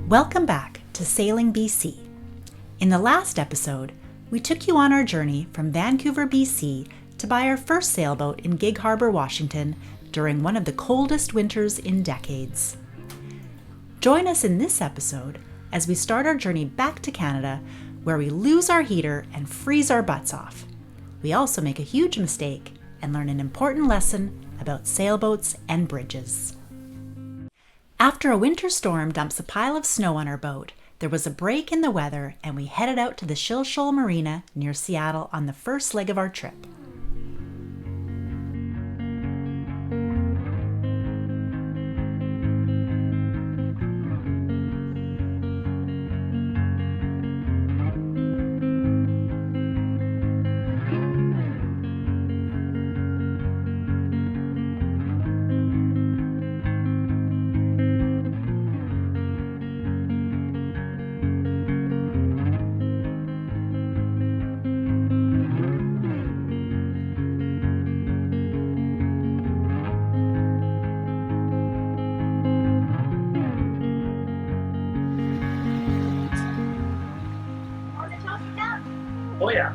Welcome back to Sailing BC. In the last episode, we took you on our journey from Vancouver, BC to buy our first sailboat in Gig Harbour, Washington during one of the coldest winters in decades. Join us in this episode as we start our journey back to Canada, where we lose our heater and freeze our butts off. We also make a huge mistake and learn an important lesson about sailboats and bridges. After a winter storm dumps a pile of snow on our boat, there was a break in the weather and we headed out to the Shilshole marina near Seattle on the first leg of our trip. Oh yeah.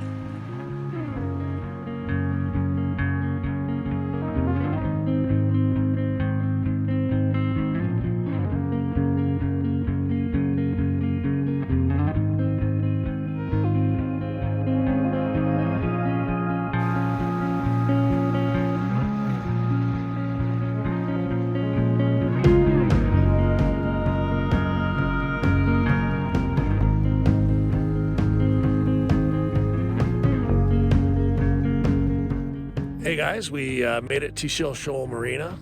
Hey guys, we made it to Shilshole Marina.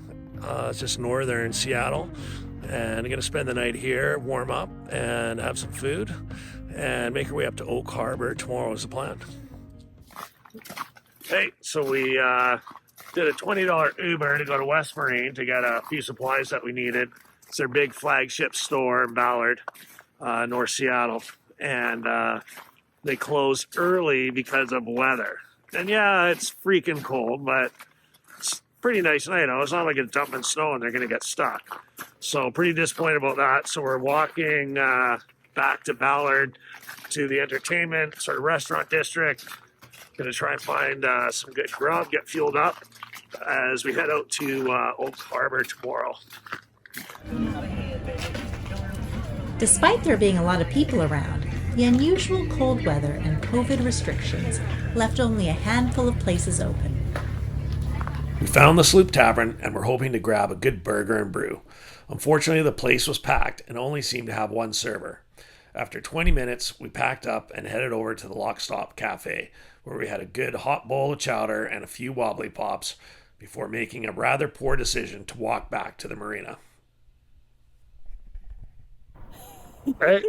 It's just northern Seattle, and I'm gonna spend the night here, warm up, and have some food, and make our way up to Oak Harbour. Tomorrow is the plan. Hey, so we did a $20 Uber to go to West Marine to get a few supplies that we needed. It's their big flagship store in Ballard, North Seattle, and they closed early because of weather. And yeah, it's freaking cold, but it's pretty nice night out. It's not like it's dumping snow and they're going to get stuck. So pretty disappointed about that. So we're walking back to Ballard to the entertainment sort of restaurant district. Going to try and find some good grub, get fueled up as we head out to Oak Harbour tomorrow. Despite there being a lot of people around, the unusual cold weather and COVID restrictions left only a handful of places open. We found the Sloop Tavern and we're hoping to grab a good burger and brew. Unfortunately, the place was packed and only seemed to have one server. After 20 minutes, we packed up and headed over to the Lock Stop Cafe, where we had a good hot bowl of chowder and a few wobbly pops before making a rather poor decision to walk back to the marina. Right?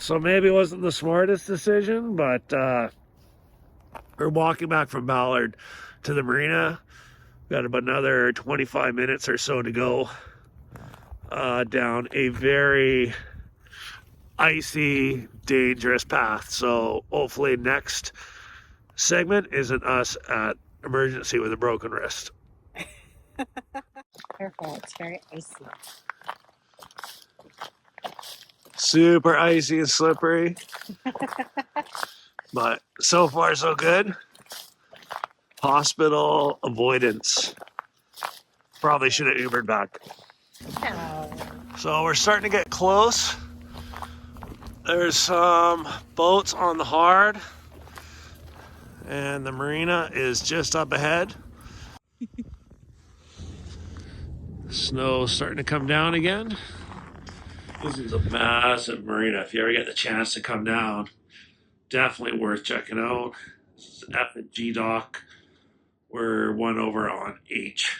So maybe it wasn't the smartest decision, but we're walking back from Ballard to the marina. Got about another 25 minutes or so to go down a very icy, dangerous path. So hopefully next segment isn't us at emergency with a broken wrist. Careful, it's very icy. Super icy and slippery. But so far so good. Hospital avoidance. Probably should have Ubered back. No. So we're starting to get close. There's some boats on the hard. And the marina is just up ahead. Snow's starting to come down again. This is a massive marina. If you ever get the chance to come down, definitely worth checking out. This is F and G dock. We're one over on H.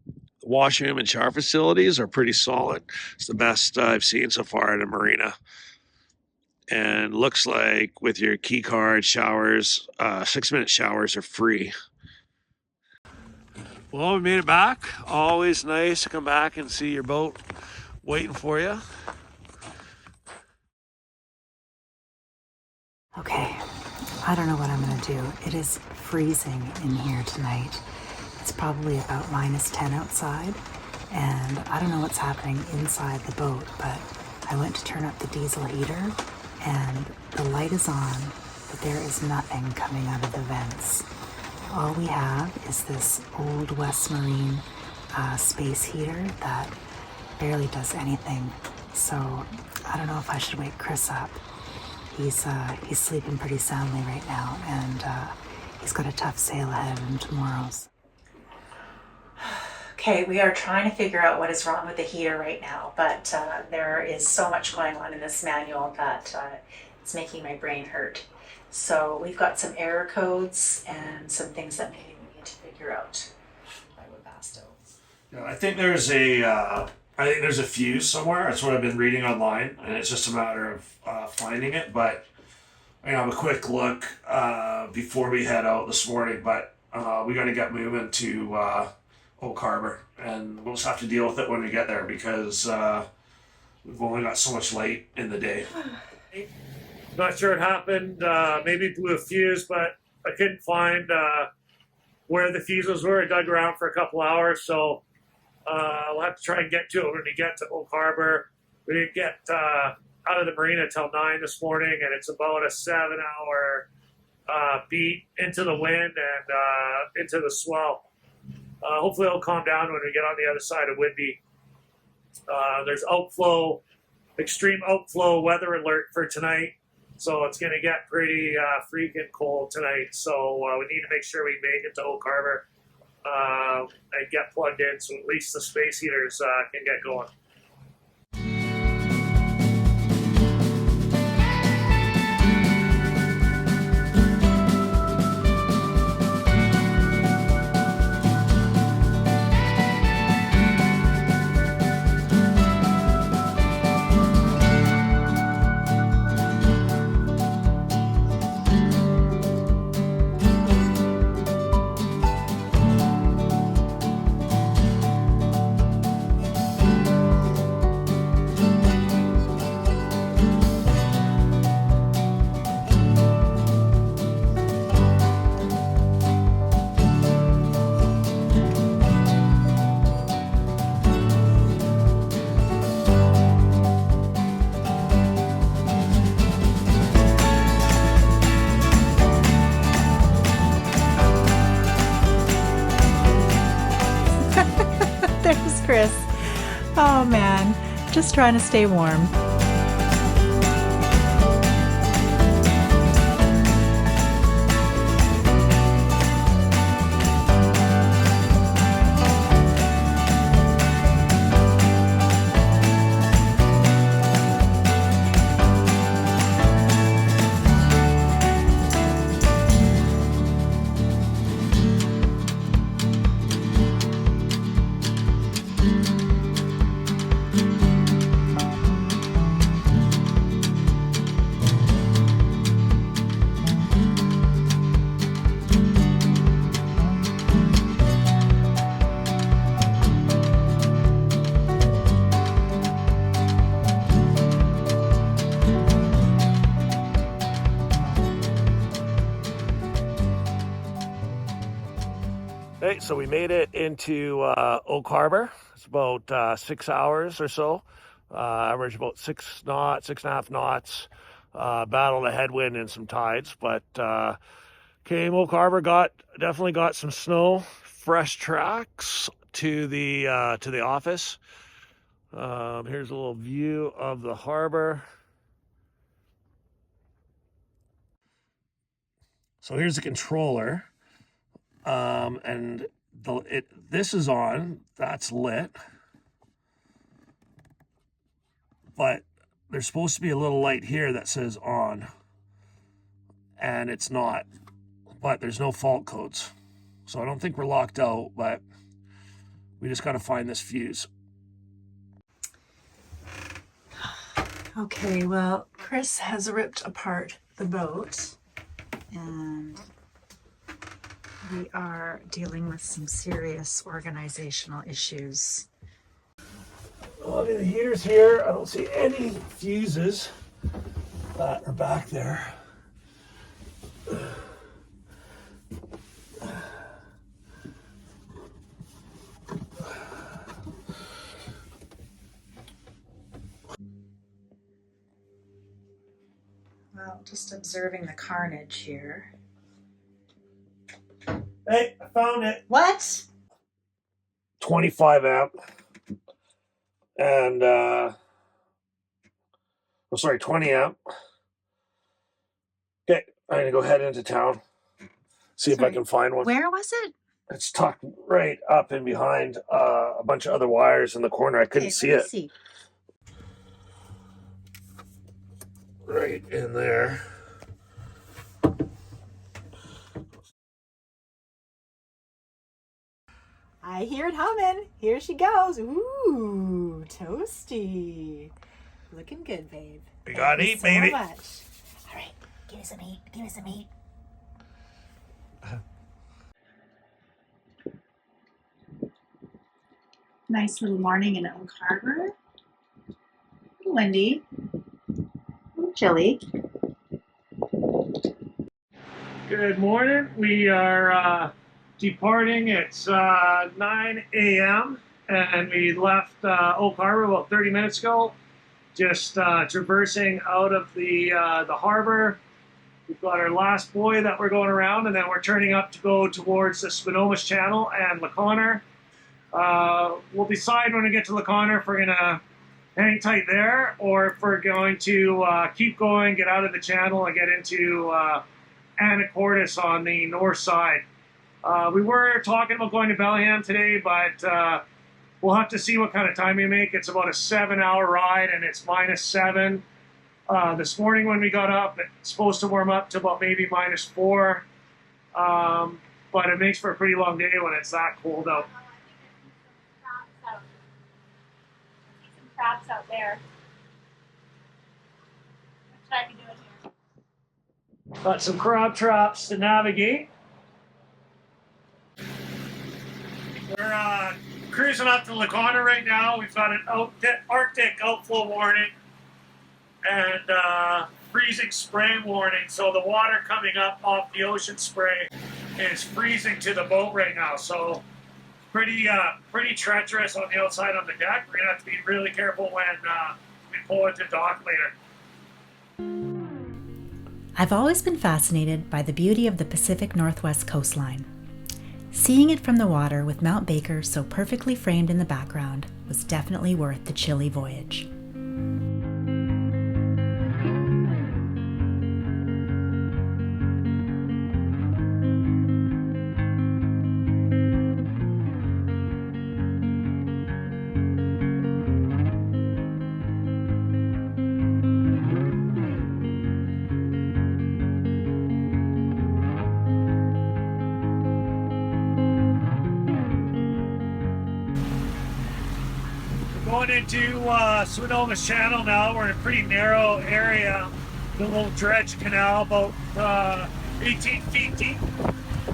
The washroom and shower facilities are pretty solid. It's the best I've seen so far at a marina. And looks like with your key card, showers, 6-minute showers are free. Well, we made it back. Always nice to come back and see your boat waiting for you. Okay, I don't know what I'm gonna do. It is freezing in here tonight. It's probably about -10 outside, and I don't know what's happening inside the boat, but I went to turn up the diesel heater and the light is on, but there is nothing coming out of the vents. All we have is this old West Marine space heater that barely does anything. So I don't know if I should wake Chris up. He's sleeping pretty soundly right now, and he's got a tough sail ahead of him tomorrow's. Okay, we are trying to figure out what is wrong with the heater right now, but there is so much going on in this manual that it's making my brain hurt. So we've got some error codes and some things that maybe we need to figure out by Webasto. Yeah, I think there's a fuse somewhere. That's what I've been reading online, and it's just a matter of finding it. But I have a quick look before we head out this morning. But we got to get moving to Oak Harbour, and we'll just have to deal with it when we get there because we've only got so much light in the day. Not sure what happened. Maybe blew a fuse, but I couldn't find where the fuses were. I dug around for a couple hours, so we'll have to try and get to it when we get to Oak Harbour. We didn't get out of the marina till 9 this morning, and it's about a 7-hour beat into the wind and into the swell. Hopefully it'll calm down when we get on the other side of Whidbey. There's outflow, extreme outflow weather alert for tonight. So it's going to get pretty freaking cold tonight. So we need to make sure we make it to Oak Harbour and get plugged in so at least the space heaters can get going. There's Chris. Oh man, just trying to stay warm. Okay, so we made it into Oak Harbour. It's about 6 hours or so. Average about 6 knots, 6.5 knots. Battled a headwind and some tides, but came Oak Harbour. Definitely got some snow. Fresh tracks to the office. Here's a little view of the harbour. So here's the controller. And this is on, that's lit, but there's supposed to be a little light here that says on, and it's not, but there's no fault codes. So I don't think we're locked out, but we just got to find this fuse. Okay, well, Chris has ripped apart the boat, and we are dealing with some serious organizational issues. Well, the heater's here. I don't see any fuses that are back there. Well, just observing the carnage here. Hey, I found it. What? 25 amp. And, 20 amp. Okay, I'm going to go head into town. See if I can find one. Where was it? It's tucked right up in behind a bunch of other wires in the corner. I couldn't see it. See. Right in there. I hear it humming. Here she goes. Ooh, toasty. Looking good, babe. We gotta eat, so baby. Much. All right, give me some meat. Give me some meat. Nice little morning in Oak Harbour. Windy. Chilly. Good morning. We are departing. It's 9 a.m. and we left Oak Harbour about 30 minutes ago. Just traversing out of the harbor. We've got our last buoy that we're going around, and then we're turning up to go towards the Swinomish Channel and LaConner. We'll decide when we get to LaConner if we're going to hang tight there or if we're going to keep going, get out of the channel, and get into Anacortes on the north side. We were talking about going to Bellingham today, but we'll have to see what kind of time we make. It's about a 7-hour ride, and it's -7. This morning when we got up, it's supposed to warm up to about maybe -4. But it makes for a pretty long day when it's that cold out. Some traps out there. What should I be doing here? Got some crab traps to navigate. We're cruising up to LaConner right now. We've got an Arctic outflow warning and freezing spray warning. So the water coming up off the ocean spray is freezing to the boat right now. So pretty treacherous on the outside on the deck. We're gonna have to be really careful when we pull into dock later. I've always been fascinated by the beauty of the Pacific Northwest coastline. Seeing it from the water with Mount Baker so perfectly framed in the background was definitely worth the chilly voyage. Going into Swinomish Channel now. We're in a pretty narrow area, the little dredge canal, about 18 feet deep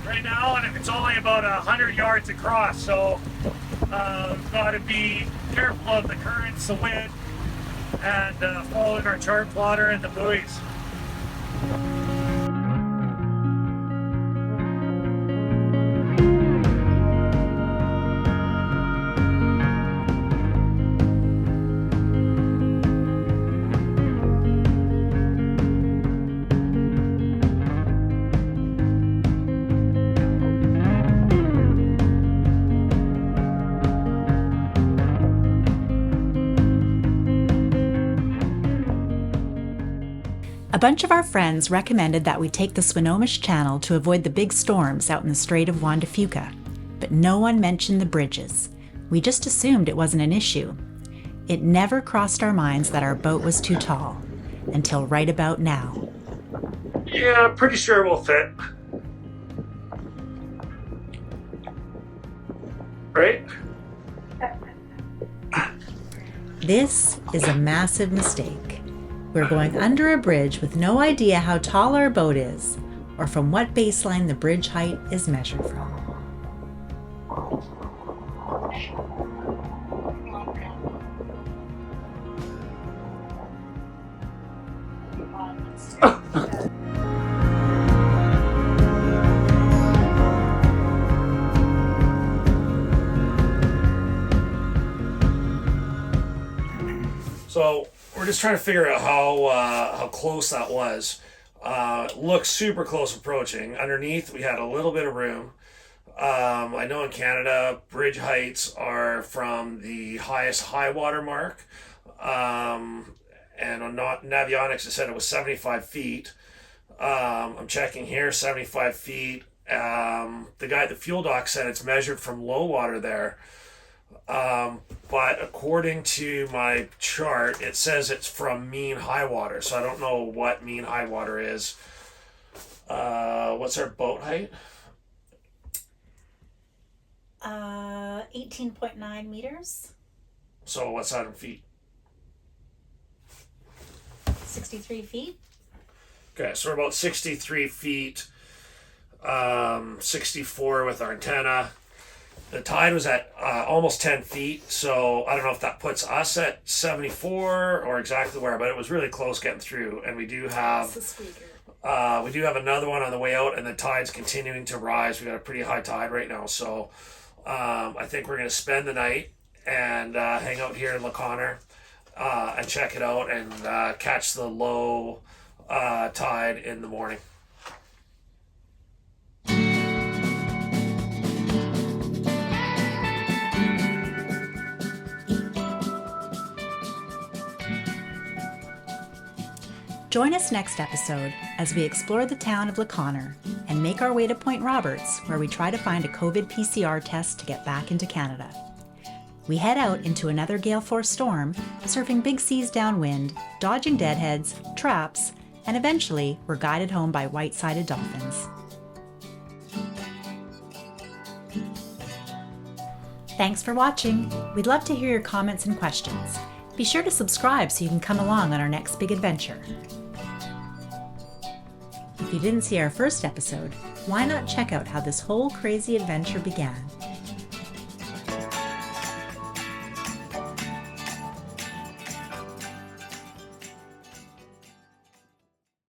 right now, and it's only about 100 yards across. So we've got to be careful of the currents, the wind, and following our chart plotter and the buoys. A bunch of our friends recommended that we take the Swinomish Channel to avoid the big storms out in the Strait of Juan de Fuca, but no one mentioned the bridges. We just assumed it wasn't an issue. It never crossed our minds that our boat was too tall, until right about now. Yeah, I'm pretty sure we'll fit. Right? This is a massive mistake. We're going under a bridge with no idea how tall our boat is, or from what baseline the bridge height is measured from. So we're just trying to figure out how close that was. It looks super close approaching. Underneath, we had a little bit of room. I know in Canada, bridge heights are from the highest high water mark. And on Navionics, it said it was 75 feet. I'm checking here, 75 feet. The guy at the fuel dock said it's measured from low water there. But according to my chart, it says it's from mean high water. So I don't know what mean high water is. What's our boat height? 18.9 meters. So what's that in feet? 63 feet. Okay, so we're about 63 feet, 64 with our antenna. The tide was at almost 10 feet, so I don't know if that puts us at 74 or exactly where, but it was really close getting through. And we do have another one on the way out, and the tide's continuing to rise. We got a pretty high tide right now, so I think we're going to spend the night and hang out here in LaConner and check it out and catch the low tide in the morning. Join us next episode as we explore the town of LaConner and make our way to Point Roberts, where we try to find a COVID PCR test to get back into Canada. We head out into another gale force storm, surfing big seas downwind, dodging deadheads, traps, and eventually we're guided home by white-sided dolphins. Thanks for watching. We'd love to hear your comments and questions. Be sure to subscribe so you can come along on our next big adventure. If you didn't see our first episode, why not check out how this whole crazy adventure began